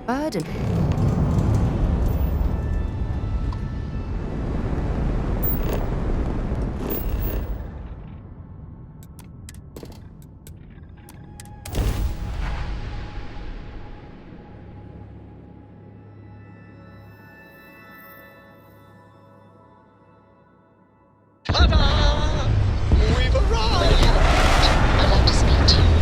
Burden. Ta-da! We've arrived! I'd like to speak to you.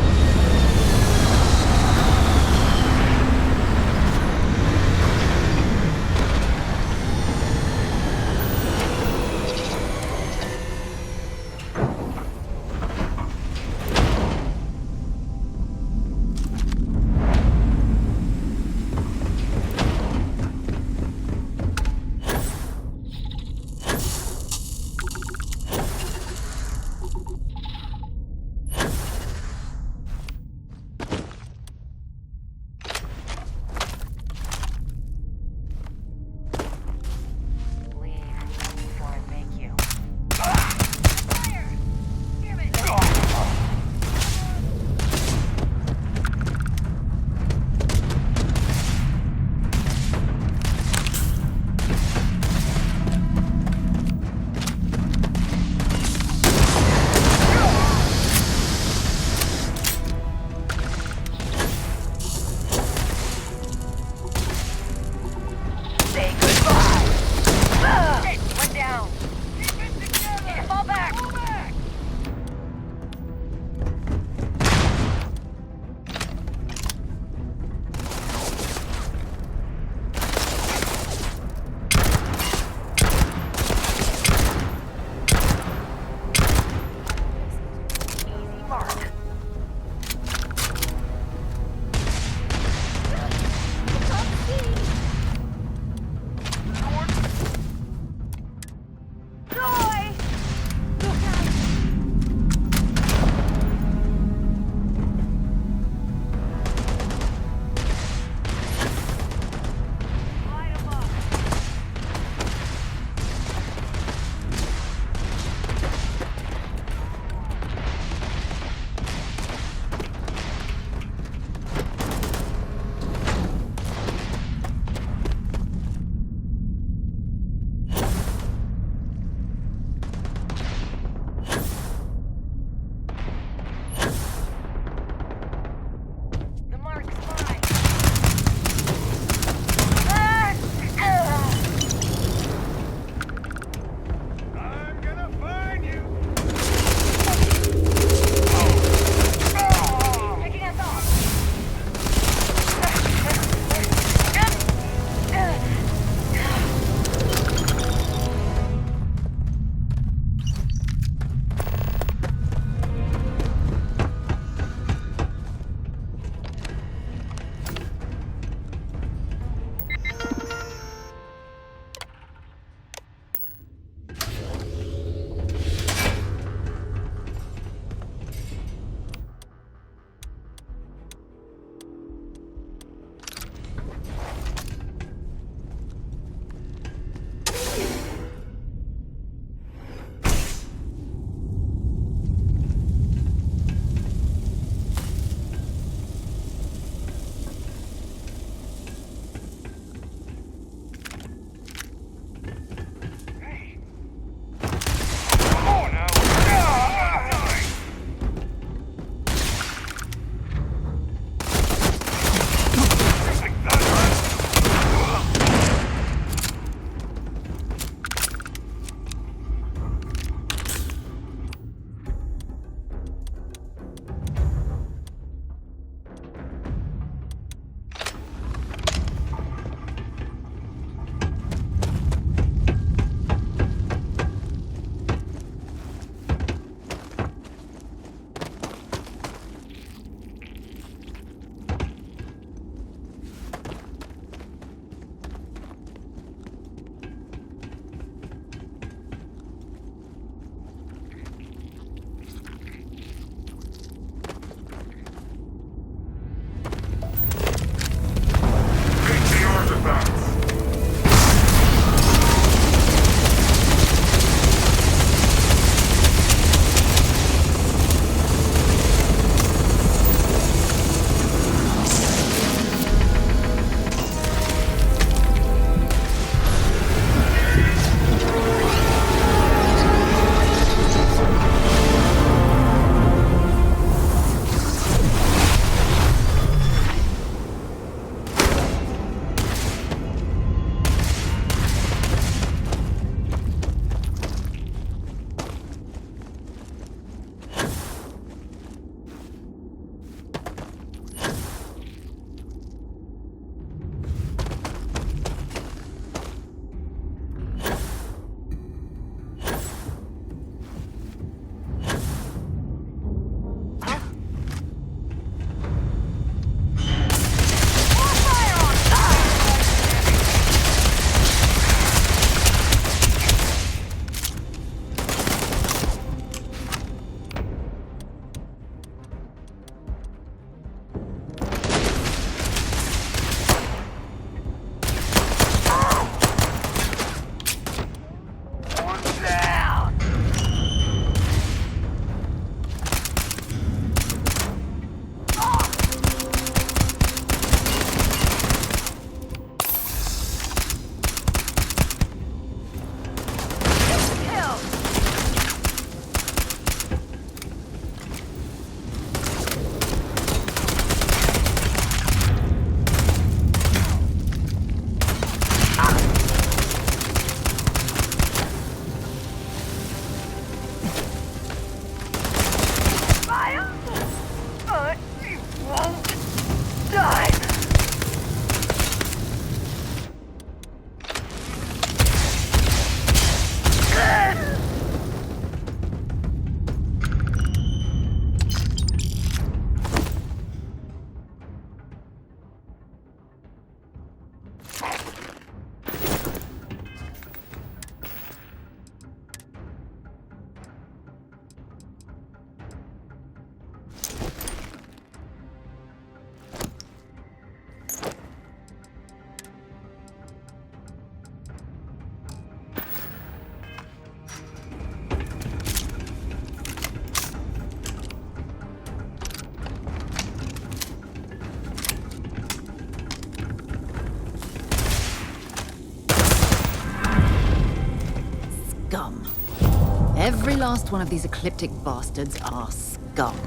Every last one of these ecliptic bastards are scum.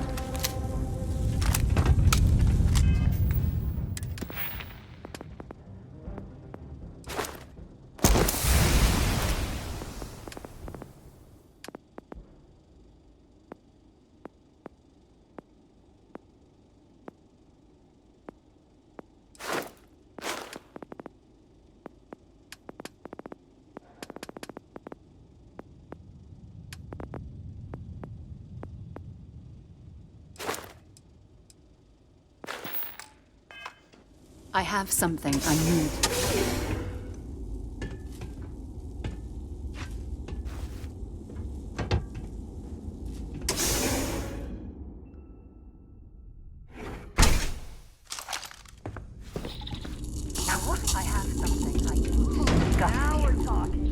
I have something I need. I have something I need to discuss. Now we're talking.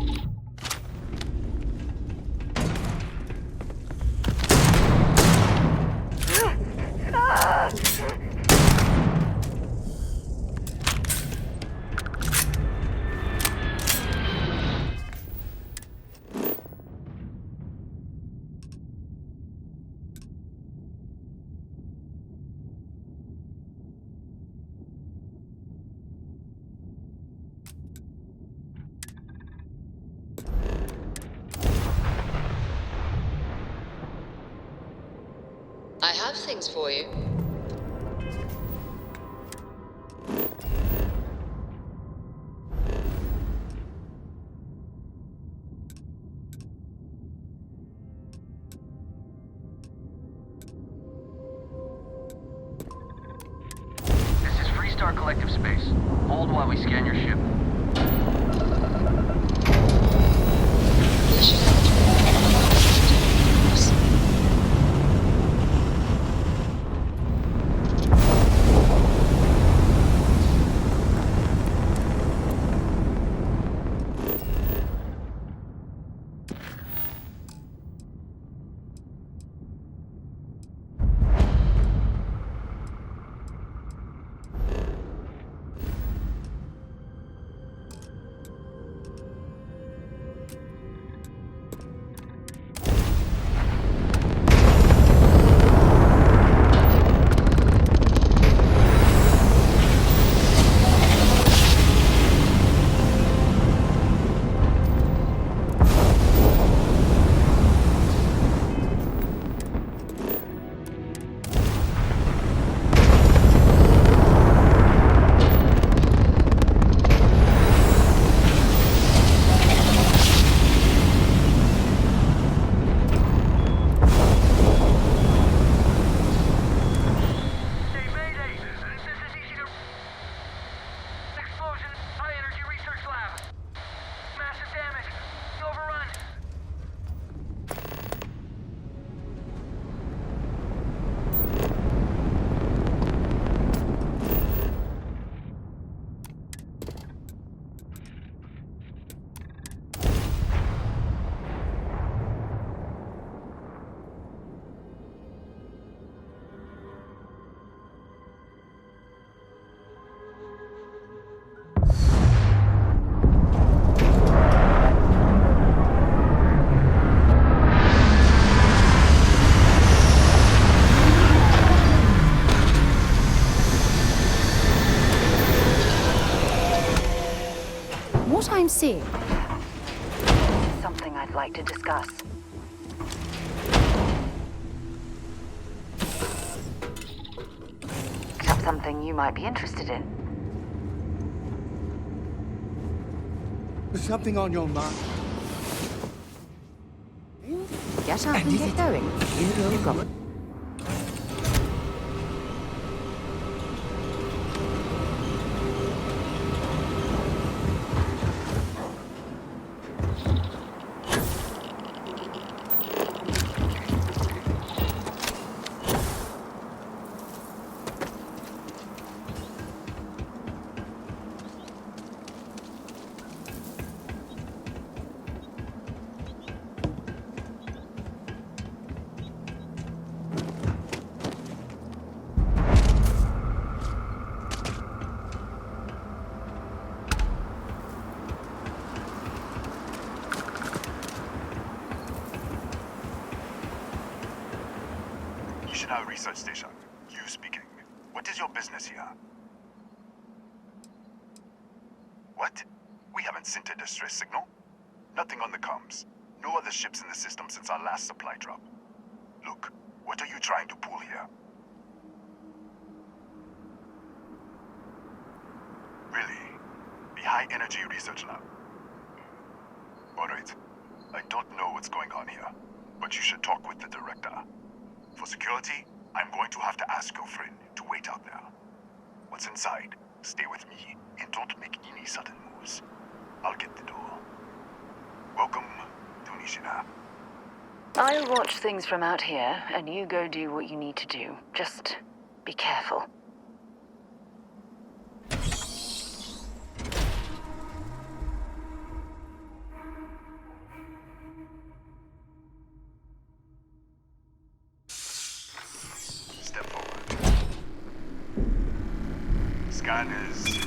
I have things for you. This is Freestar Collective Space. Hold while we scan your ship. We should have it. What I'm seeing. Something I'd like to discuss. Except something you might be interested in. There's something on your mind. Get up and get going. You go. Nishina Research Station. You speaking. What is your business here? What? We haven't sent a distress signal? Nothing on the comms. No other ships in the system since our last supply drop. Look, what are you trying to pull here? Really? The High Energy Research Lab? Alright. I don't know what's going on here, but you should talk with the director. For security, I'm going to have to ask your friend to wait out there. What's inside, stay with me, and don't make any sudden moves. I'll get the door. Welcome to Nishina. I'll watch things from out here, and you go do what you need to do. Just be careful. Step forward. Scan is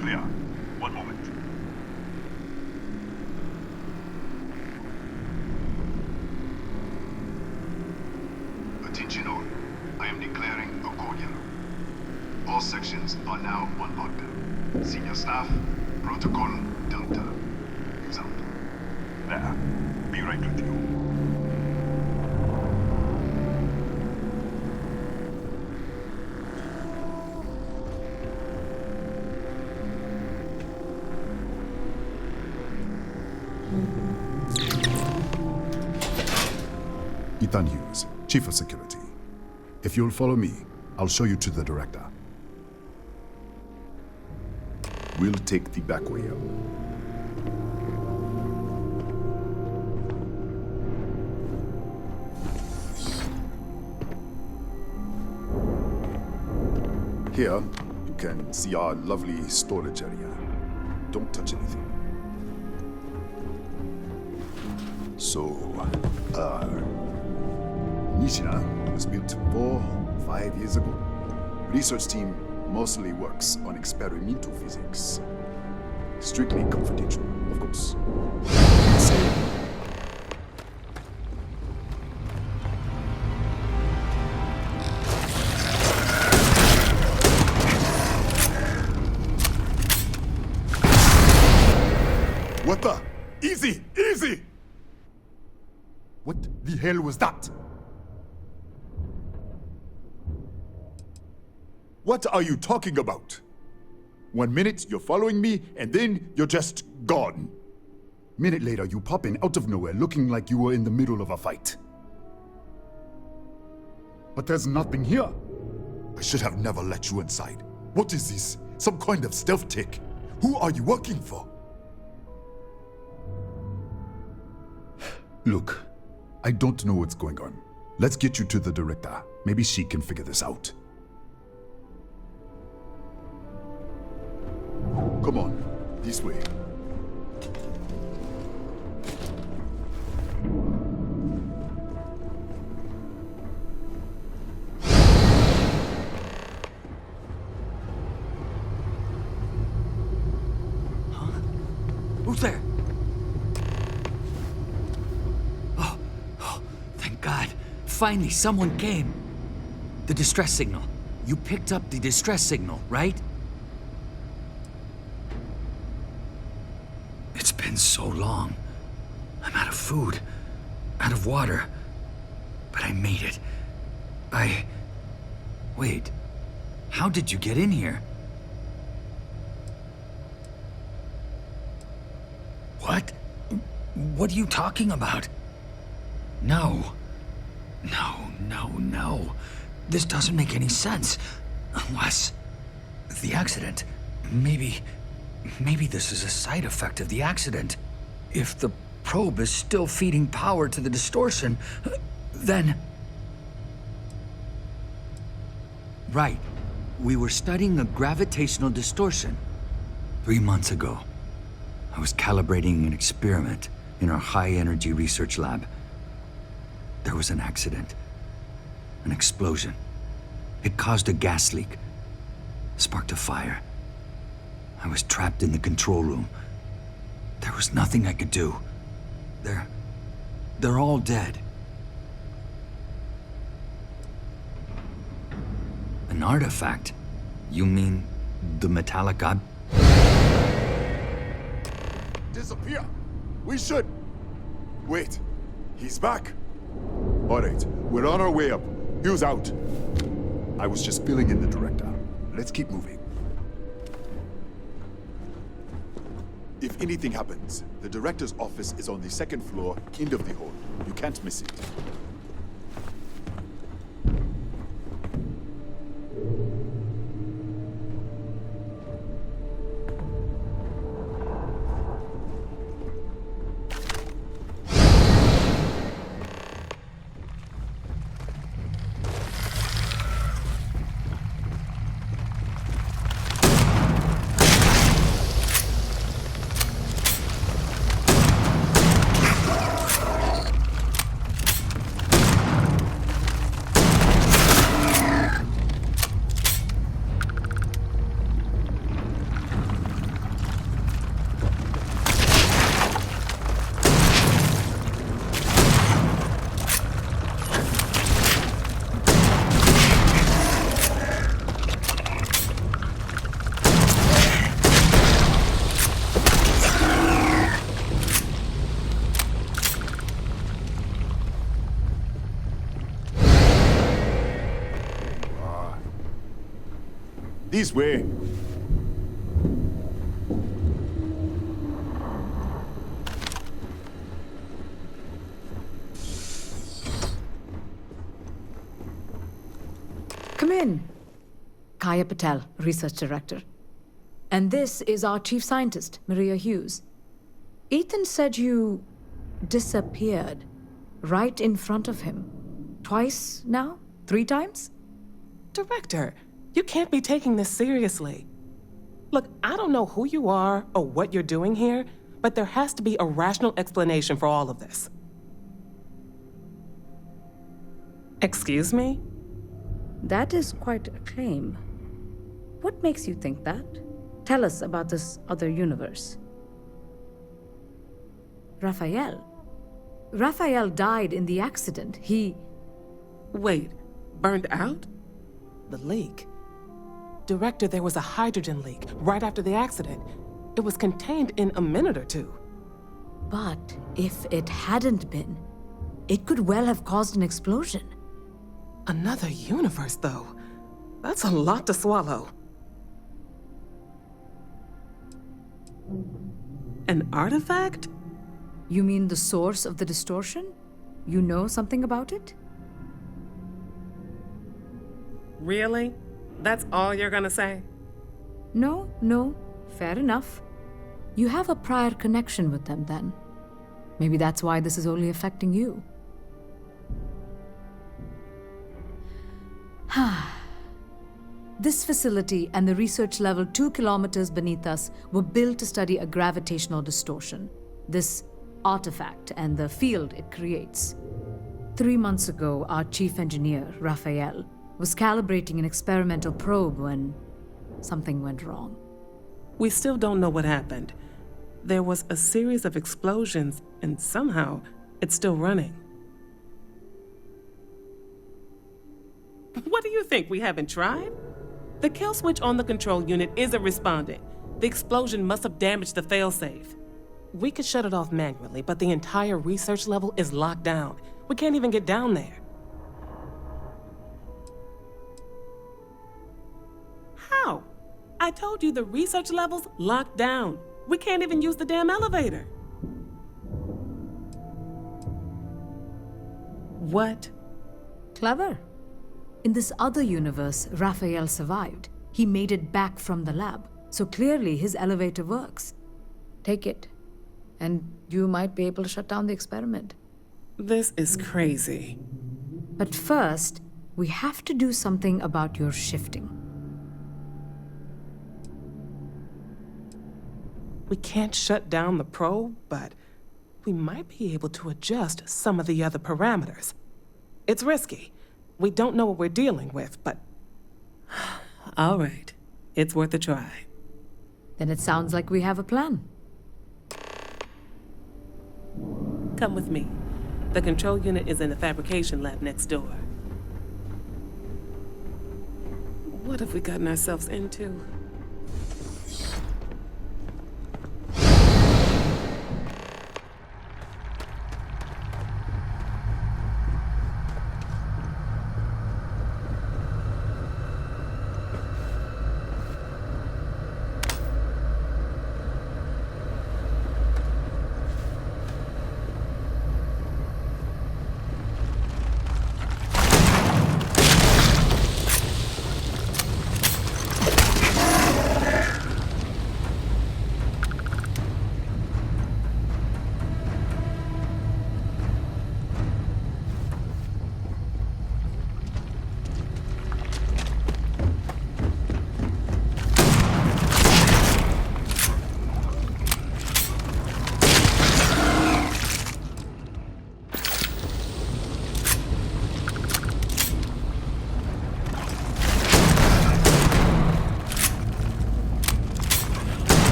clear. One moment. Attention all. I am declaring a code yellow. All sections are now on lockdown. Senior staff, protocol, Delta. Example. There. Be right with you. Ethan Hughes, Chief of Security. If you'll follow me, I'll show you to the director. We'll take the back way up. Here, you can see our lovely storage area. Don't touch anything. So, Nishina was built 4-5 years ago. Research team mostly works on experimental physics. Strictly confidential, of course. What the? Easy! Easy! What the hell was that? What are you talking about? 1 minute you're following me, and then you're just gone. Minute later, you pop in out of nowhere looking like you were in the middle of a fight. But there's nothing here. I should have never let you inside. What is this? Some kind of stealth tech? Who are you working for? Look, I don't know what's going on. Let's get you to the director. Maybe she can figure this out. Come on, this way. Who's there? Oh, thank God. Finally, someone came. The distress signal. You picked up the distress signal, right? It's been so long. I'm out of food, out of water. But I made it. Wait. How did you get in here? What? What are you talking about? No. No. This doesn't make any sense. Unless... the accident. Maybe this is a side effect of the accident. If the probe is still feeding power to the distortion, then... Right. We were studying a gravitational distortion. 3 months ago, I was calibrating an experiment in our high-energy research lab. There was an accident. An explosion. It caused a gas leak. Sparked a fire. I was trapped in the control room. There was nothing I could do. They're all dead. An artifact? You mean the metallic ob... Disappear! We should... Wait. He's back. Alright, we're on our way up. Hugh's out. I was just filling in the director. Let's keep moving. If anything happens, the director's office is on the second floor, end of the hall. You can't miss it. This way. Come in. Kaya Patel, Research Director. And this is our Chief Scientist, Maria Hughes. Ethan said you disappeared right in front of him. Twice now? 3 times? Director, you can't be taking this seriously. Look, I don't know who you are or what you're doing here, but there has to be a rational explanation for all of this. Excuse me? That is quite a claim. What makes you think that? Tell us about this other universe. Raphael. Raphael died in the accident. He... Wait, burned out? The leak. Director, there was a hydrogen leak right after the accident. It was contained in a minute or two. But if it hadn't been, it could well have caused an explosion. Another universe, though. That's a lot to swallow. An artifact? You mean the source of the distortion? You know something about it? Really? That's all you're gonna say? No. Fair enough. You have a prior connection with them then. Maybe that's why this is only affecting you. This facility and the research level 2 kilometers beneath us were built to study a gravitational distortion, this artifact and the field it creates. 3 months ago, our chief engineer, Raphael, was calibrating an experimental probe when something went wrong. We still don't know what happened. There was a series of explosions, and somehow it's still running. What do you think? We haven't tried? The kill switch on the control unit isn't responding. The explosion must have damaged the failsafe. We could shut it off manually, but the entire research level is locked down. We can't even get down there. How? I told you the research level's locked down. We can't even use the damn elevator. What? Clever. In this other universe, Raphael survived. He made it back from the lab, so clearly his elevator works. Take it, and you might be able to shut down the experiment. This is crazy. But first, we have to do something about your shifting. We can't shut down the probe, but we might be able to adjust some of the other parameters. It's risky. We don't know what we're dealing with, but... All right. It's worth a try. Then it sounds like we have a plan. Come with me. The control unit is in the fabrication lab next door. What have we gotten ourselves into?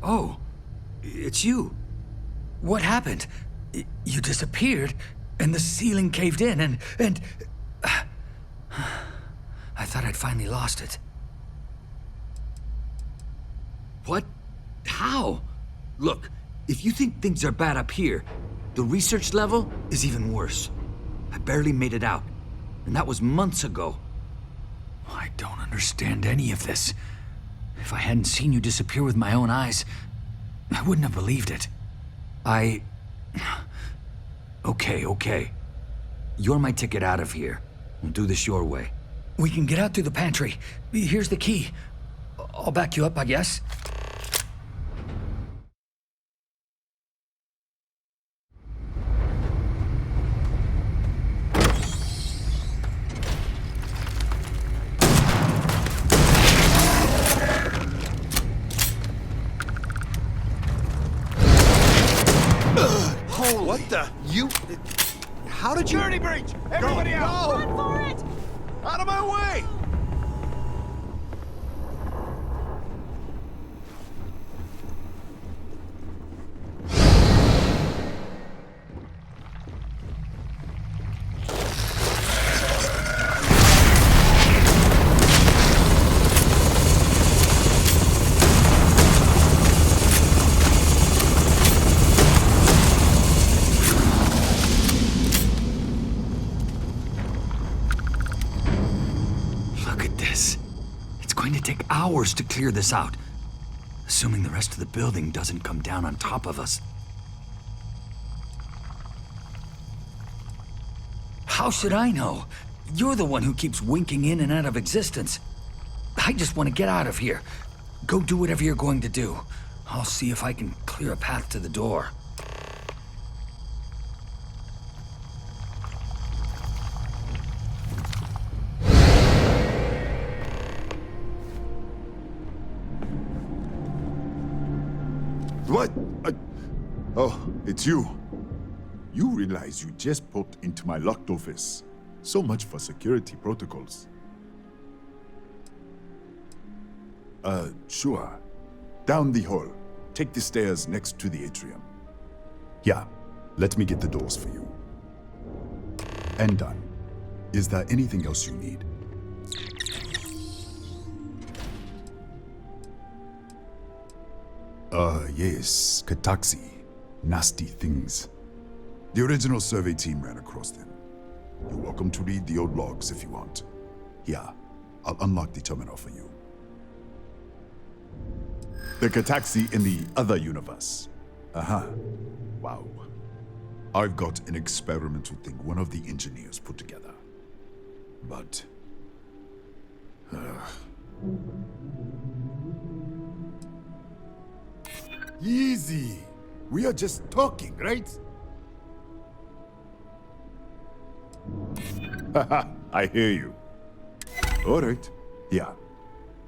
Oh, it's you. What happened? You disappeared, and the ceiling caved in, and... I thought I'd finally lost it. What? How? Look, if you think things are bad up here, the research level is even worse. I barely made it out, and that was months ago. I don't understand any of this. If I hadn't seen you disappear with my own eyes, I wouldn't have believed it. Okay. You're my ticket out of here. We'll do this your way. We can get out through the pantry. Here's the key. I'll back you up, I guess. What the? You... How did you... Security breach! Everybody out! Run for it! Out of my way! Hours to clear this out, assuming the rest of the building doesn't come down on top of us. How should I know? You're the one who keeps winking in and out of existence. I just want to get out of here. Go do whatever you're going to do. I'll see if I can clear a path to the door. What? Oh, it's you. You realize you just poked into my locked office. So much for security protocols. Sure. Down the hall. Take the stairs next to the atrium. Yeah, let me get the doors for you. And done. Is there anything else you need? Yes, Kataxi. Nasty things. The original survey team ran across them. You're welcome to read the old logs if you want. Here, I'll unlock the terminal for you. The Kataxi in the other universe. Wow. I've got an experimental thing one of the engineers put together. But... Easy. We are just talking, right? Haha, I hear you. All right. Yeah.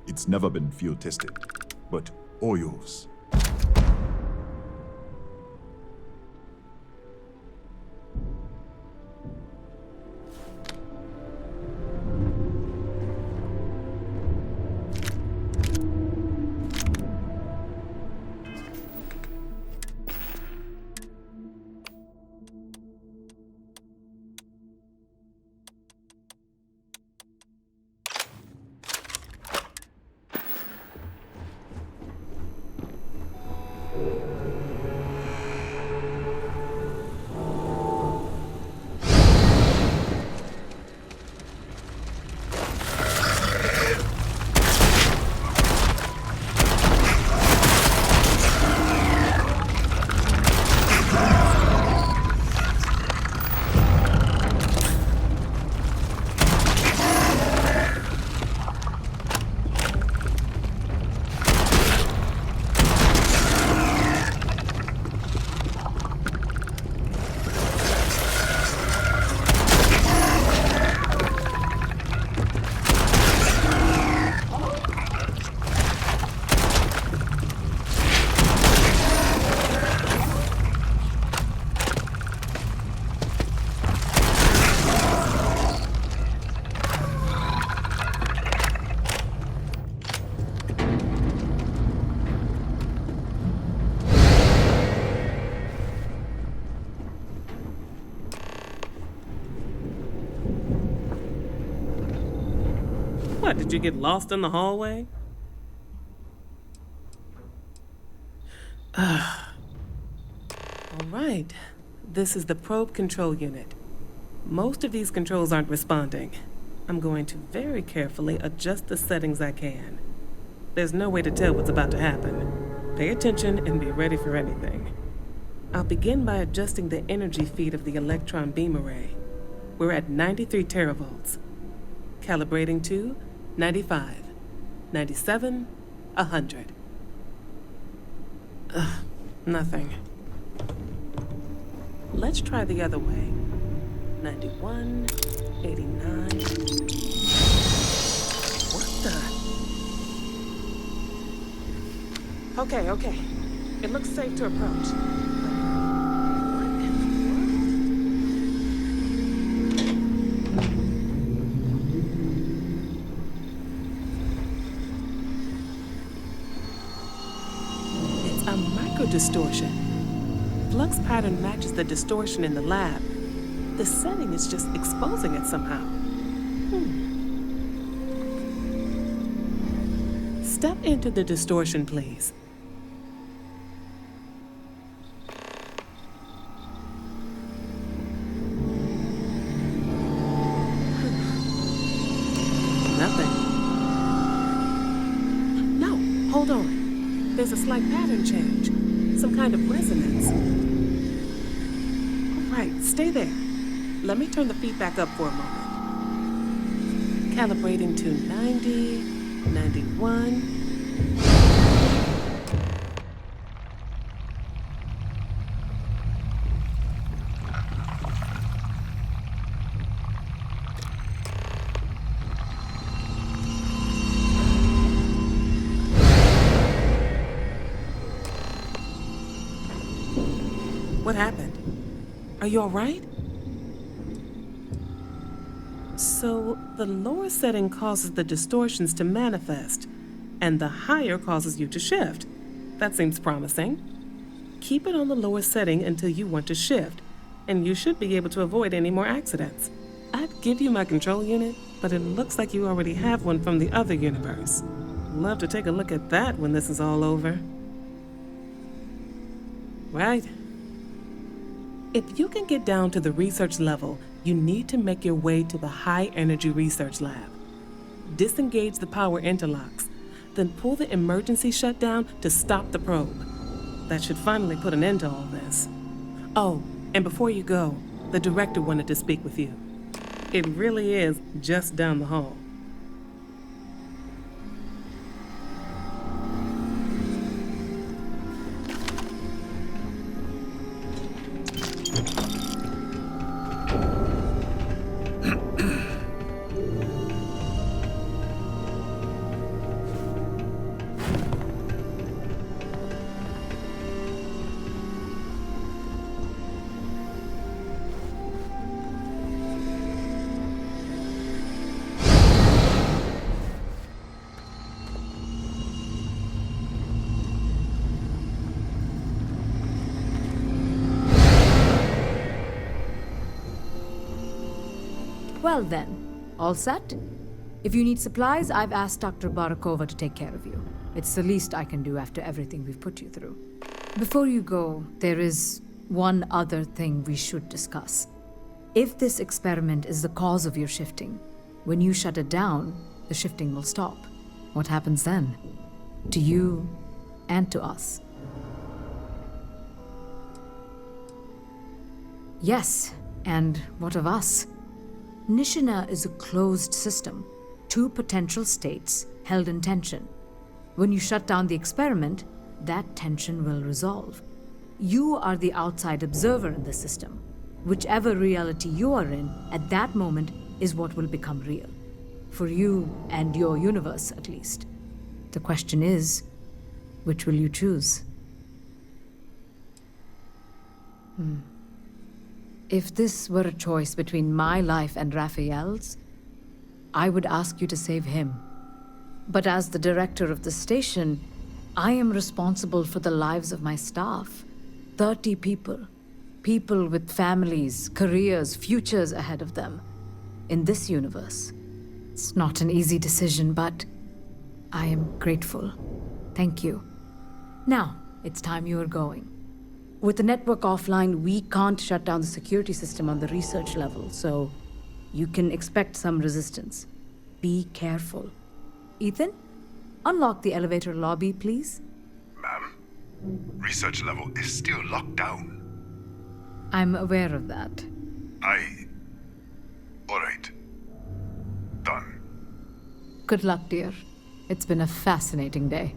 It's never been field tested, but all yours. What, did you get lost in the hallway? All right. This is the probe control unit. Most of these controls aren't responding. I'm going to very carefully adjust the settings I can. There's no way to tell what's about to happen. Pay attention and be ready for anything. I'll begin by adjusting the energy feed of the electron beam array. We're at 93 teravolts. Calibrating to 95, 97, 100. Nothing. Let's try the other way. 91, 89. What the? Okay. It looks safe to approach. It's a microdistortion. Flux pattern matches the distortion in the lab. The setting is just exposing it somehow. Step into the distortion, please. Nothing. No, hold on. There's a slight pattern change. Some kind of resonance. All right, stay there. Let me turn the feedback up for a moment. Calibrating to 90, 91. What happened? Are you all right? So, the lower setting causes the distortions to manifest, and the higher causes you to shift. That seems promising. Keep it on the lower setting until you want to shift, and you should be able to avoid any more accidents. I'd give you my control unit, but it looks like you already have one from the other universe. Love to take a look at that when this is all over. Right. If you can get down to the research level, you need to make your way to the high-energy research lab. Disengage the power interlocks, then pull the emergency shutdown to stop the probe. That should finally put an end to all this. Oh, and before you go, the director wanted to speak with you. It really is just down the hall. Well then, all set? If you need supplies, I've asked Dr. Barakova to take care of you. It's the least I can do after everything we've put you through. Before you go, there is one other thing we should discuss. If this experiment is the cause of your shifting, when you shut it down, the shifting will stop. What happens then? To you and to us. Yes, and what of us? Nishina is a closed system, 2 potential states held in tension. When you shut down the experiment, that tension will resolve. You are the outside observer in the system. Whichever reality you are in at that moment is what will become real. For you and your universe, at least. The question is, which will you choose? If this were a choice between my life and Raphael's, I would ask you to save him. But as the director of the station, I am responsible for the lives of my staff. 30 people. People with families, careers, futures ahead of them. In this universe. It's not an easy decision, but I am grateful. Thank you. Now, it's time you are going. With the network offline, we can't shut down the security system on the research level, so you can expect some resistance. Be careful. Ethan, unlock the elevator lobby, please. Ma'am, research level is still locked down. I'm aware of that. All right. Done. Good luck, dear. It's been a fascinating day.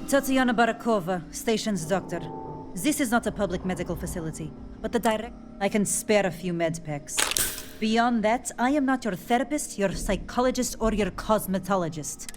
Tatiana Barakova, station's doctor. This is not a public medical facility, but I can spare a few med packs. Beyond that, I am not your therapist, your psychologist, or your cosmetologist.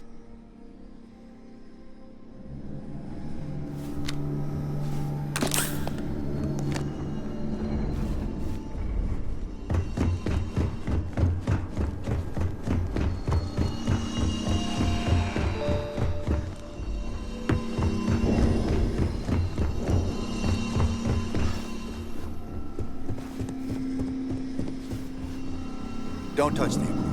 Don't touch the equipment.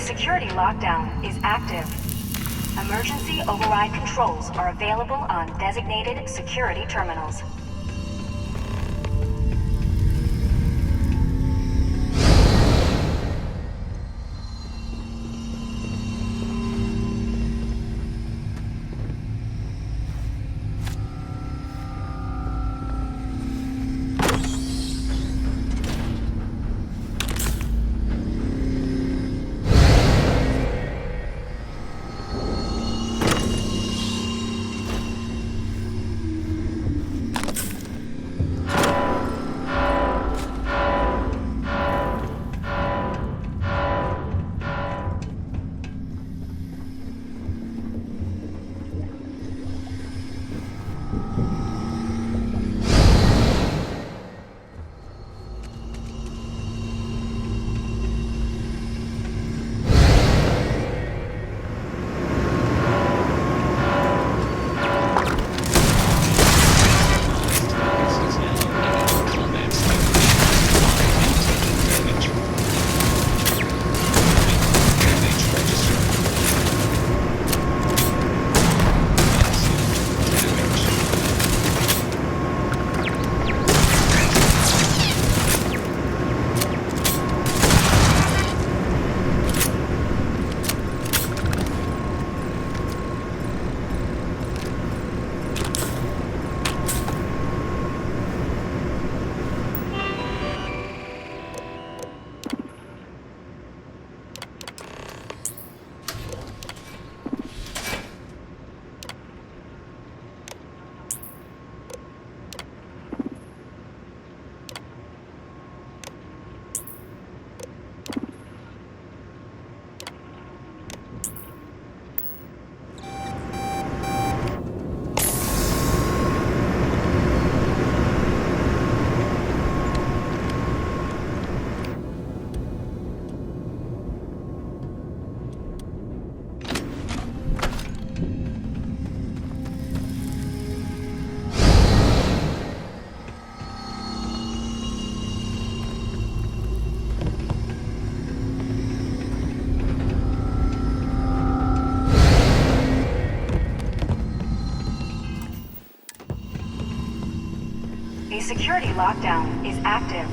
Security lockdown is active. Emergency override controls are available on designated security terminals. A security lockdown is active.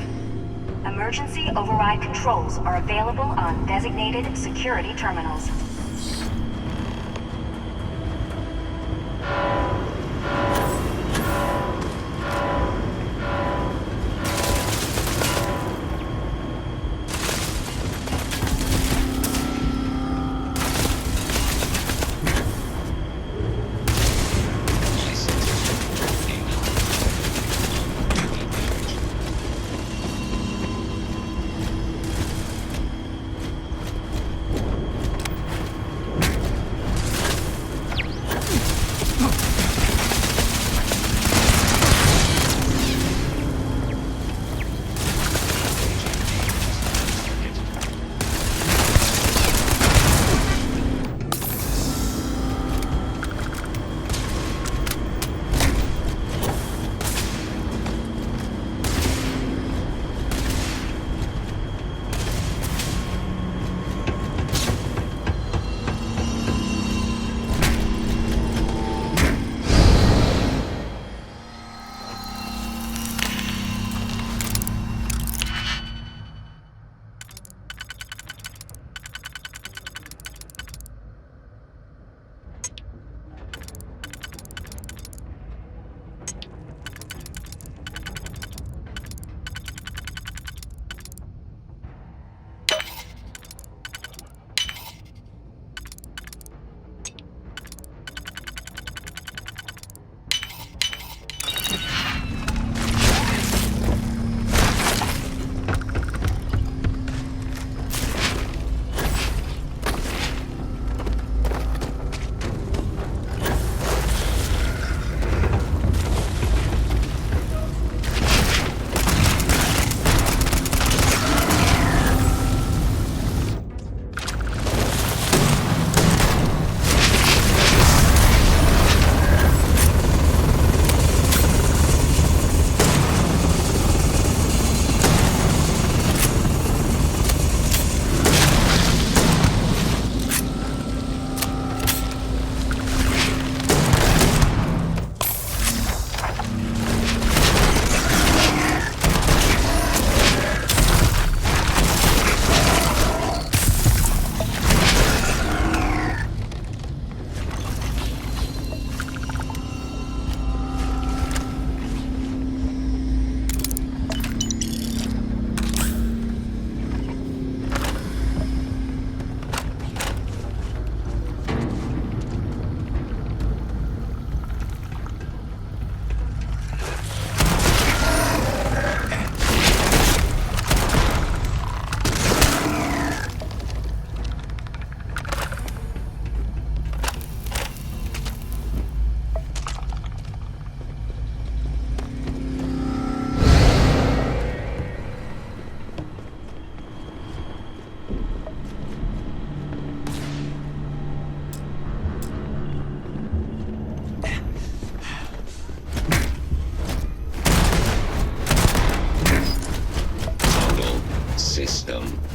Emergency override controls are available on designated security terminals.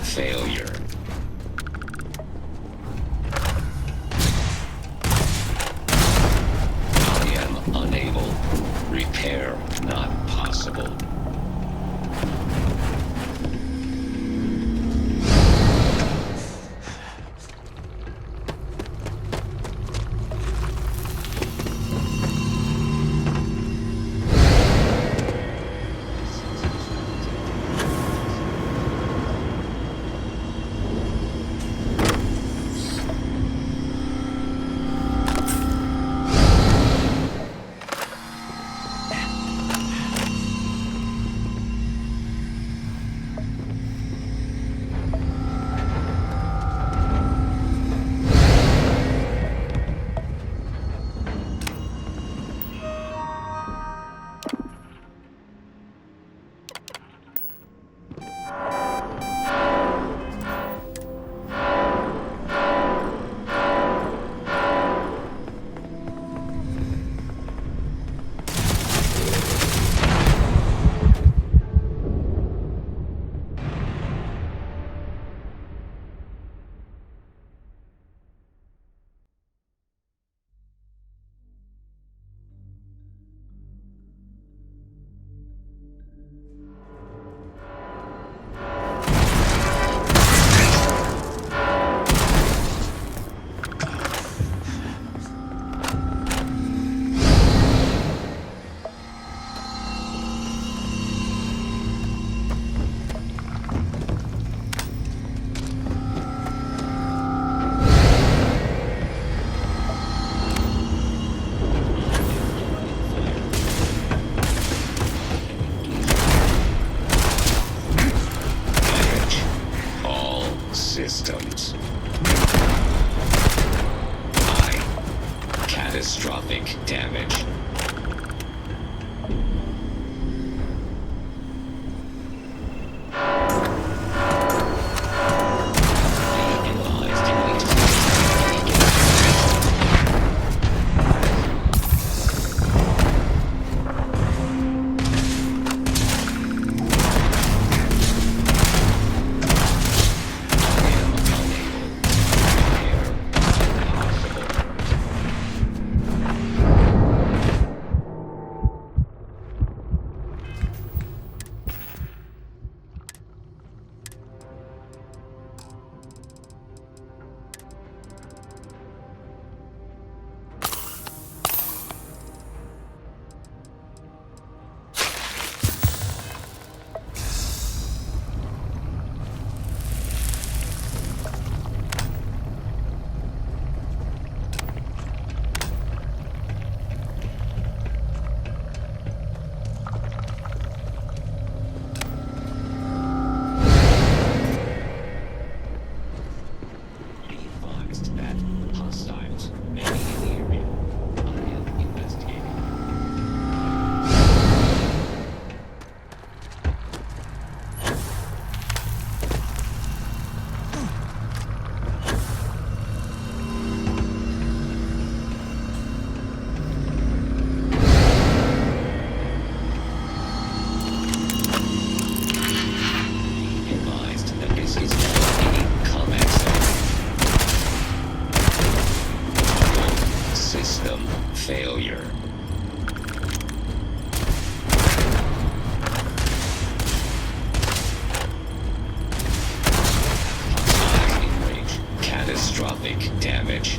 failure. I am unable. Repair not possible. Systems. Catastrophic damage. System failure. Hostile range. Catastrophic damage.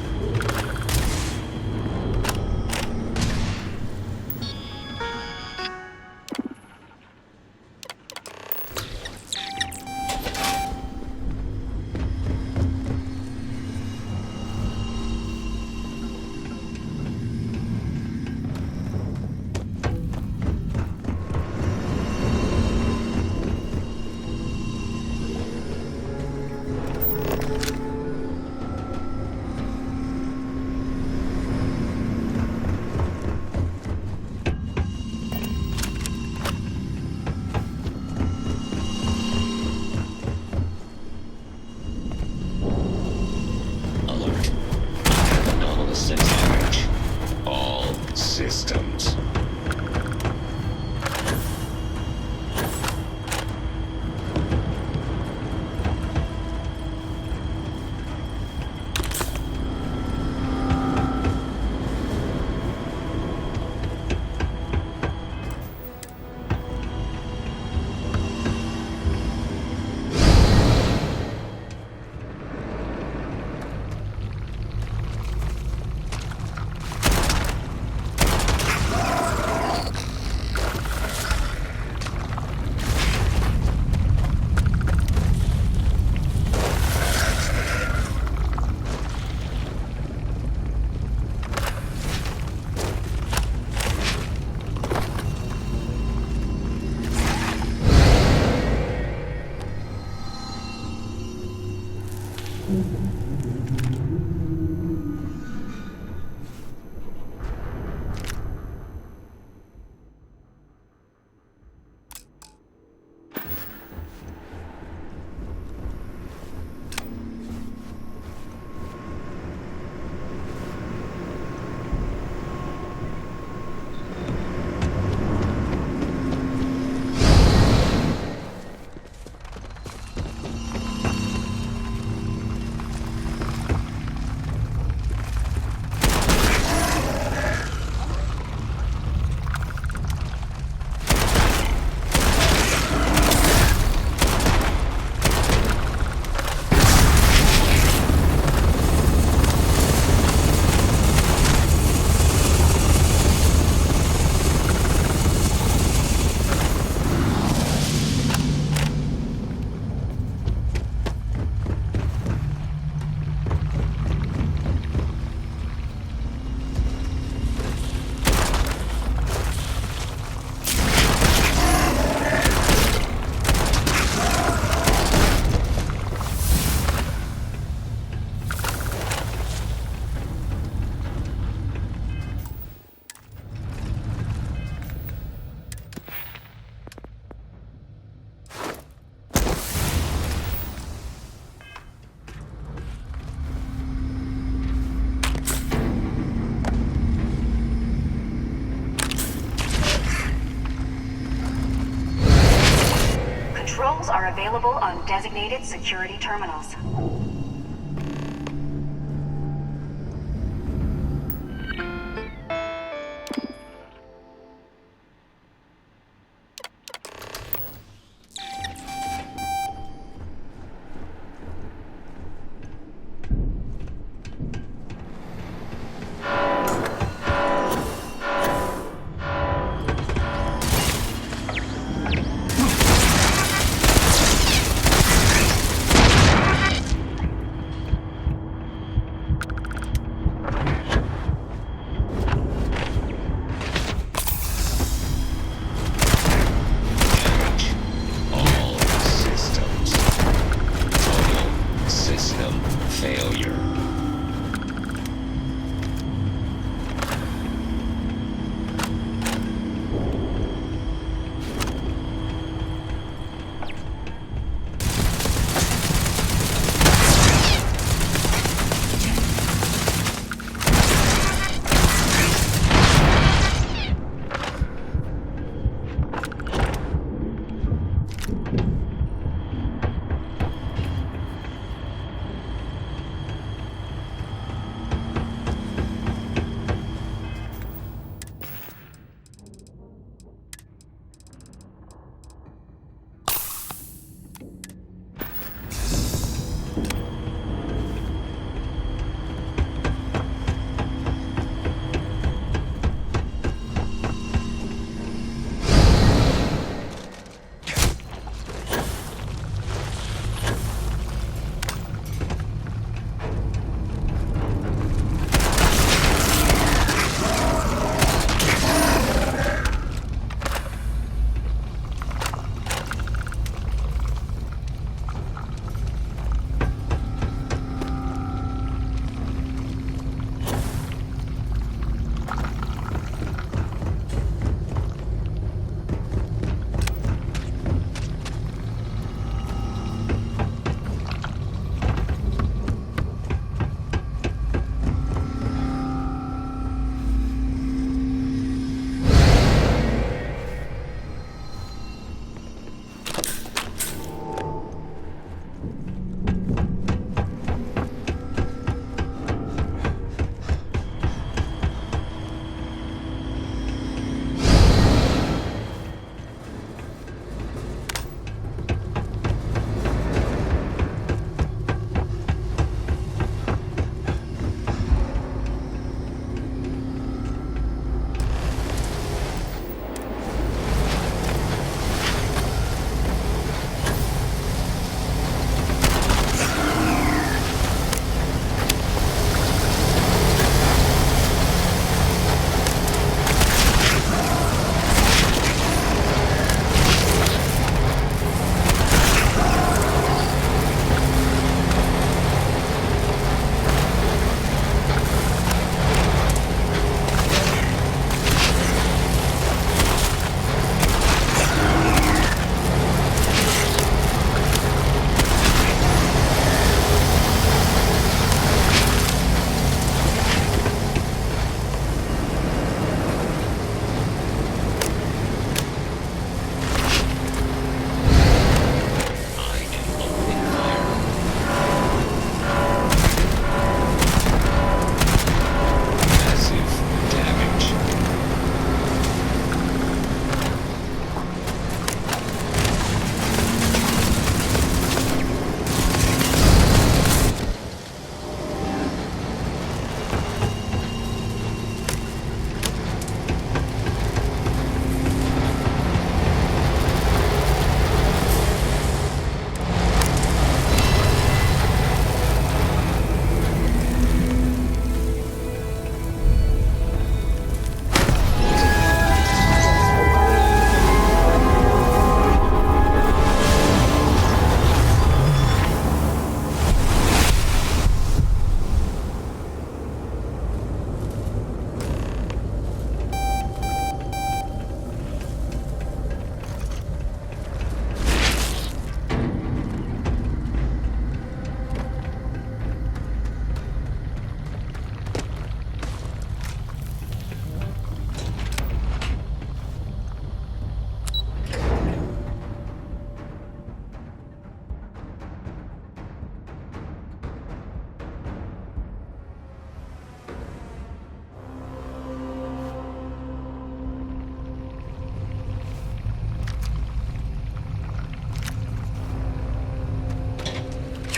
Controls are available on designated security terminals.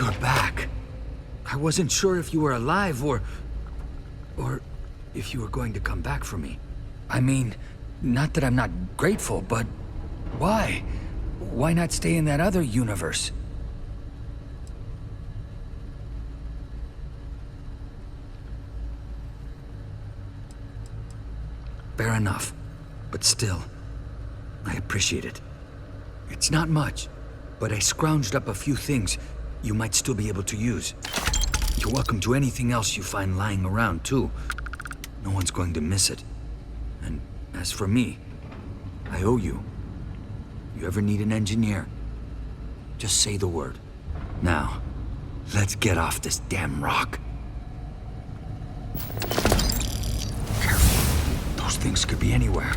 You're back. I wasn't sure if you were alive or if you were going to come back for me. I mean, not that I'm not grateful, but why? Why not stay in that other universe? Fair enough. But still, I appreciate it. It's not much, but I scrounged up a few things you might still be able to use. You're welcome to anything else you find lying around, too. No one's going to miss it. And as for me, I owe you. You ever need an engineer, just say the word. Now, let's get off this damn rock. Careful. Those things could be anywhere.